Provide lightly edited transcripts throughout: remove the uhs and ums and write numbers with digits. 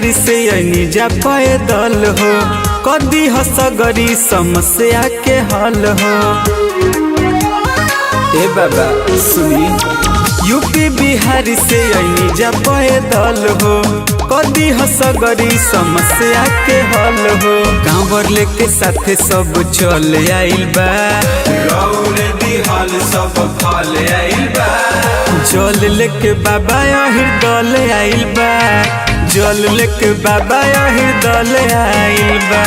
बिहार से निजा पैदल हो कदी हसगरी समस्या के हल हो। ए बाबा सुनी यूपी बिहार से निजा पैदल हो कदी हसगरी समस्या के हल हो। कांवर लेके साथे सब चल आइल बा रौरे दिहल सब फल आइल बा। जल लेके बाबा यही दल आइल बा जल लेके बाबा यही दल आइल बा।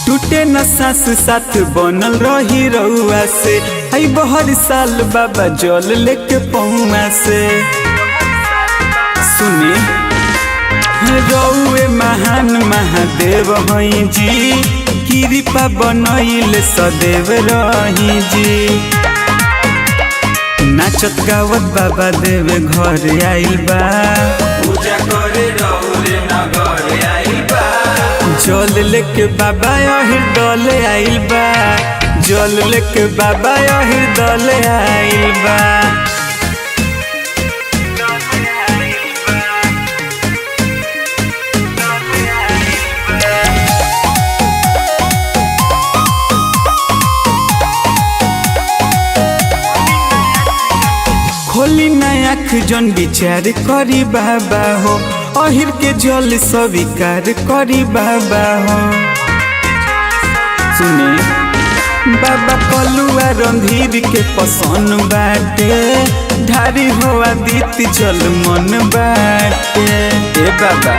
टूटे न सास साथ बनल रही रउआ से आई बहर साल बाबा जल लेके पौआ से। सुनी रउए महान महादेव हई जी कृपा बनैले सदैव रही जी। नाचत गावत बाबा देवे घर आइल बा पूजा करे रउरे नगर आइल बा। जल लेके बाबा यही दल आइल बा जल लेके बाबा यही दल आइल बा। खोली ना आँख जन विचार करी बाबा हो अहिर के जल स्वीकार करी बाबा हो। सुने बाबा कलुआ रणधीर के पसंद बाटे ढारी हो आदित्य जल मन बाटे। ए बाबा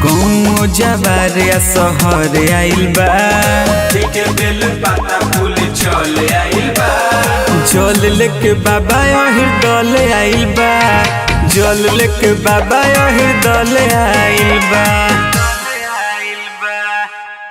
गाँव जवार या शहर आइल बा बेल पाता फूल चल आइल बा। जल लेके बाबा यही दल आइल बा जल लेके बाबा यही दल आइल बा।